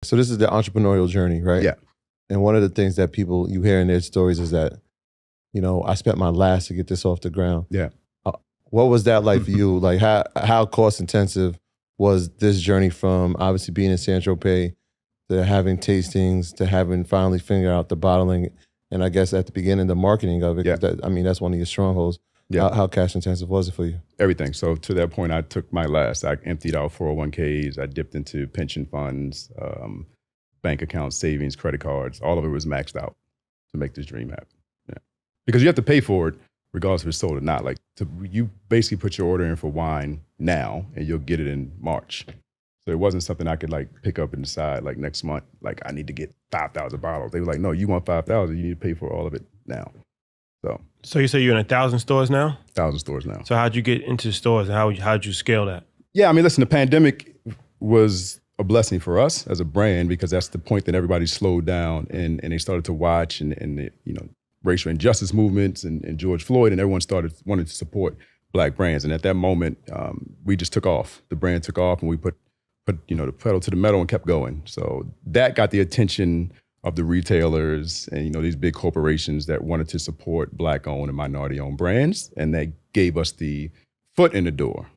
So this is the entrepreneurial journey, right? Yeah. And one of the things that people, you hear in their stories is that, you know, I spent my last to get this off the ground. Yeah. What was that like for you? Like how cost intensive was this journey from obviously being in San Tropez to having tastings to having finally figured out the bottling and I guess at the beginning the marketing of it? Yeah. That's one of your strongholds. Yeah. How cash intensive was it for you? Everything. So to that point, I took my last. I emptied out 401ks. I dipped into pension funds, bank accounts, savings, credit cards. All of it was maxed out to make this dream happen. Yeah. Because you have to pay for it regardless if it's sold or not. Like you basically put your order in for wine now and you'll get it in March. So it wasn't something I could like pick up and decide like next month, like I need to get 5,000 bottles. They were like, no, you want 5,000, you need to pay for all of it now. So you say you're in 1,000 stores now? 1,000 stores now. So how'd you get into stores and how'd you scale that? Yeah, I mean, listen, the pandemic was a blessing for us as a brand because that's the point that everybody slowed down and they started to watch and the, you know, racial injustice movements and George Floyd and everyone started wanting to support Black brands. And at that moment, we just took off. The brand took off and we put you know, the pedal to the metal and kept going. So that got the attention of the retailers and, you know, these big corporations that wanted to support Black-owned and minority-owned brands. And that gave us the foot in the door.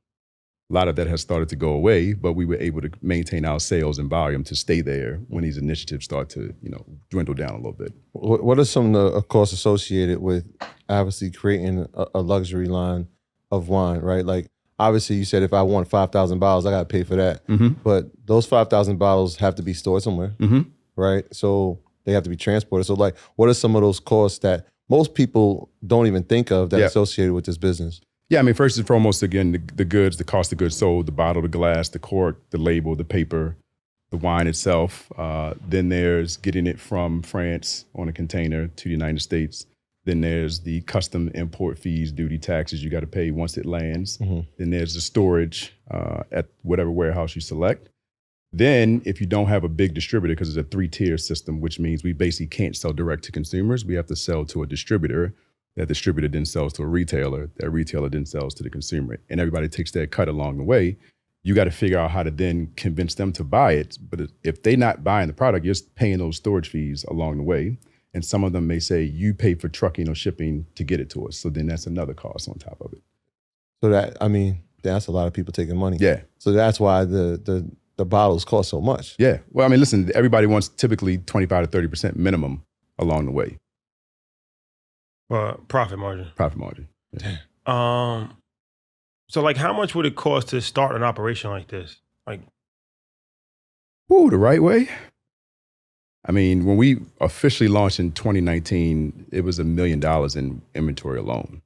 A lot of that has started to go away, but we were able to maintain our sales and volume to stay there when these initiatives start to, you know, dwindle down a little bit. What are some of the costs associated with obviously creating a luxury line of wine, right? Like, obviously you said if I want 5,000 bottles, I got to pay for that. Mm-hmm. But those 5,000 bottles have to be stored somewhere, right? So they have to be transported. So like, what are some of those costs that most people don't even think of that are associated with this business? Yeah, I mean, first and foremost, again, the goods, the cost of goods sold, the bottle, the glass, the cork, the label, the paper, the wine itself. Then there's getting it from France on a container to the United States. Then there's the custom import fees, duty, taxes you got to pay once it lands. Then there's the storage at whatever warehouse you select. Then if you don't have a big distributor, because it's a 3-tier system, which means we basically can't sell direct to consumers. We have to sell to a distributor. That distributor then sells to a retailer. That retailer then sells to the consumer. And everybody takes their cut along the way. You got to figure out how to then convince them to buy it. But if they're not buying the product, you're paying those storage fees along the way. And some of them may say, you pay for trucking or shipping to get it to us. So then that's another cost on top of it. So that, I mean, that's a lot of people taking money. Yeah. So that's why the bottles cost so much. Yeah. Well, I mean, listen, everybody wants typically 25 to 30% minimum along the way. Profit margin. Profit margin. Yeah. So like how much would it cost to start an operation like this? Like, the right way? I mean, when we officially launched in 2019, it was $1 million in inventory alone.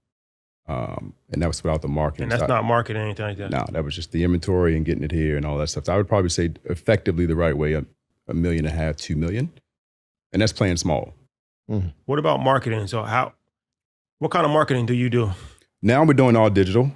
And that was without the marketing. And that's not marketing or anything like that? No, that was just the inventory and getting it here and all that stuff. So I would probably say effectively the right way, $1.5 million, $2 million. And that's playing small. What about marketing? So what kind of marketing do you do? Now we're doing all digital.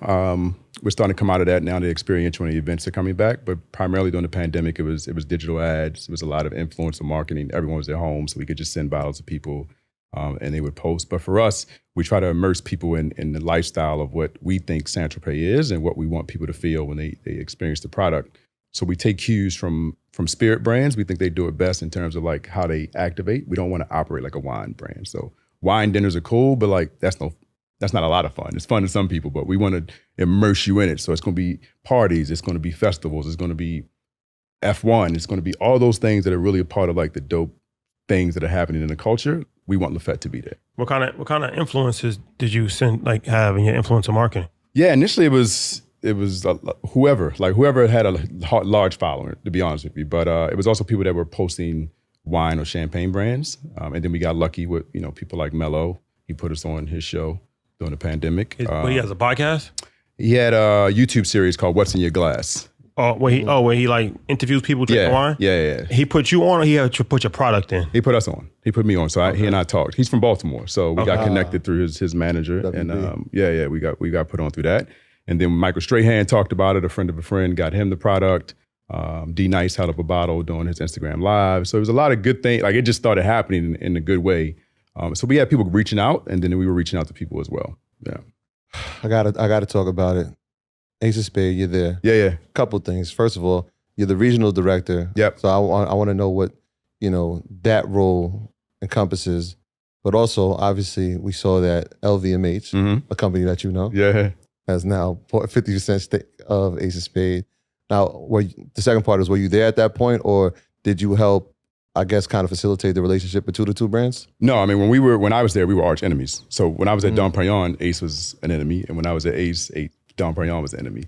We're starting to come out of that now. The experiential and the events are coming back, but primarily during the pandemic, it was digital ads. It was a lot of influencer marketing. Everyone was at home, so we could just send bottles to people and they would post. But for us, we try to immerse people in the lifestyle of what we think San Tropez is and what we want people to feel when they experience the product. So we take cues from spirit brands. We think they do it best in terms of like how they activate. We don't want to operate like a wine brand. So wine dinners are cool, but like that's not a lot of fun. It's fun to some people, but we want to immerse you in it. So it's going to be parties, it's going to be festivals, it's going to be F1, it's going to be all those things that are really a part of like the dope things that are happening in the culture. We want Lafette to be there. What kind of influences did you have in your influencer marketing? Yeah, initially it was whoever had a large following, to be honest with you. But it was also people that were posting wine or champagne brands. And then we got lucky with, people like Mello. He put us on his show during the pandemic. He has a podcast? He had a YouTube series called What's in Your Glass. Where he like interviews people drinking wine? Yeah. He put you on or he had to put your product in? He put us on. He put me on. So he and I talked. He's from Baltimore. So we got connected through his manager. WB. And we got put on through that. And then Michael Strahan talked about it. A friend of a friend got him the product. D Nice held up a bottle doing his Instagram live. So it was a lot of good things. Like it just started happening in a good way. So we had people reaching out, and then we were reaching out to people as well. Yeah. I gotta talk about it. Ace of Spades, you're there. Yeah. Couple things. First of all, You're the regional director. Yep. So I want to know what, that role encompasses. But also, obviously, we saw that LVMH, a company that you know, has now 50% stake of Ace of Spades. Now, the second part is, were you there at that point, or did you help, I guess, kind of facilitate the relationship between the two brands? No, I mean, when I was there, we were arch enemies. So when I was at Dom Perignon, Ace was an enemy. And when I was at Ace, Dom Perignon was an enemy.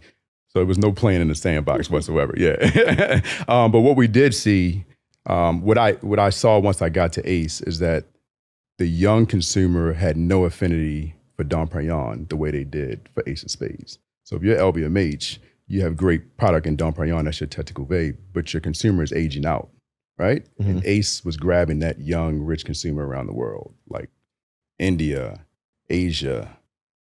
So it was no playing in the sandbox whatsoever. Yeah. But what we did see, what I saw once I got to Ace is that the young consumer had no affinity for Dom Perignon the way they did for Ace of Spades. So if you're LVMH, you have great product in Dom Perignon, that's your tête de cuvée, but your consumer is aging out, right? And Ace was grabbing that young, rich consumer around the world, like India, Asia,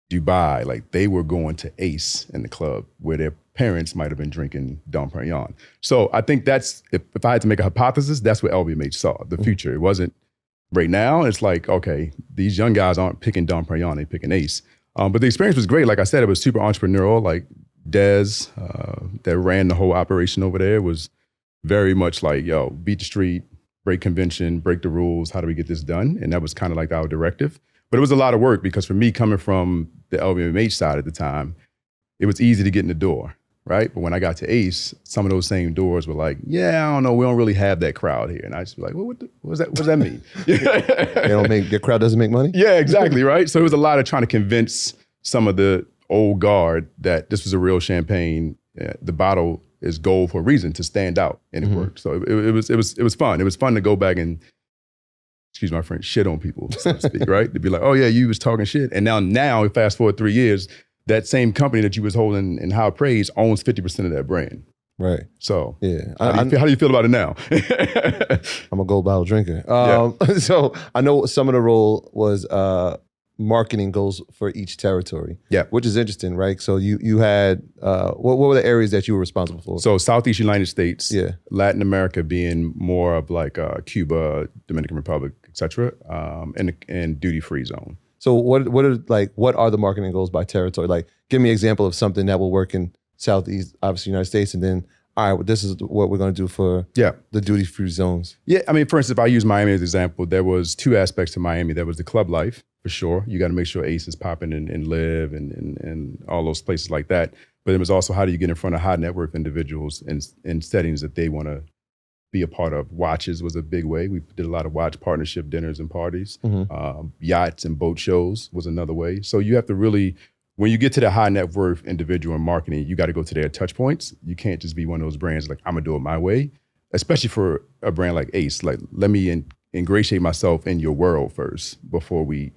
Dubai. Like, they were going to Ace in the club where their parents might have been drinking Dom Perignon. So I think that's, if I had to make a hypothesis, that's what LVMH saw, the future. It wasn't, right now, it's like, okay, these young guys aren't picking Dom Perignon, they're picking Ace. But the experience was great. Like I said, it was super entrepreneurial. Like Dez, that ran the whole operation over there, was very much like, yo, beat the street, break convention, break the rules. How do we get this done? And that was kind of like our directive. But it was a lot of work because for me, coming from the LVMH side at the time, it was easy to get in the door, right? But when I got to Ace, some of those same doors were like, yeah, I don't know, we don't really have that crowd here. And I just be like, well, what does that mean? Your crowd doesn't make money? Yeah, exactly, right? So it was a lot of trying to convince some of the old guard that this was a real champagne. The bottle is gold for a reason, to stand out, and it worked. So it was fun. It was fun to go back and, excuse my French, shit on people, so to speak, right? To be like, oh yeah, you was talking shit. And now fast forward 3 years, that same company that you was holding in high praise owns 50% of that brand. Right. So yeah, how do you feel about it now? I'm a gold bottle drinker. So I know some of the role was marketing goals for each territory. Yeah, which is interesting, right? So you had what were the areas that you were responsible for? So Southeast United States, Latin America being more of like Cuba, Dominican Republic, etc., and duty free zone. So what are the marketing goals by territory? Like, give me an example of something that will work in Southeast, obviously United States, and then, all right, well, this is what we're going to do for the duty-free zones. Yeah, I mean, for instance, if I use Miami as an example, there was two aspects to Miami. There was the club life, for sure. You got to make sure Ace is popping and Live and all those places like that. But it was also, how do you get in front of high net worth individuals in settings that they want to be a part of. Watches was a big way. We did a lot of watch partnership dinners and parties. Yachts and boat shows was another way. So you have to really, when you get to the high net worth individual in marketing, you got to go to their touch points. You can't just be one of those brands like, I'm gonna do it my way, especially for a brand like Ace. Like, let me ingratiate myself in your world first before we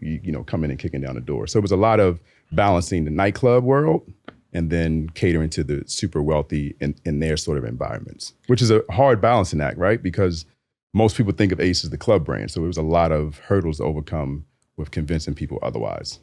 come in and kicking down the door. So it was a lot of balancing the nightclub world and then catering to the super wealthy in their sort of environments, which is a hard balancing act, right? Because most people think of Ace as the club brand. So it was a lot of hurdles to overcome with convincing people otherwise.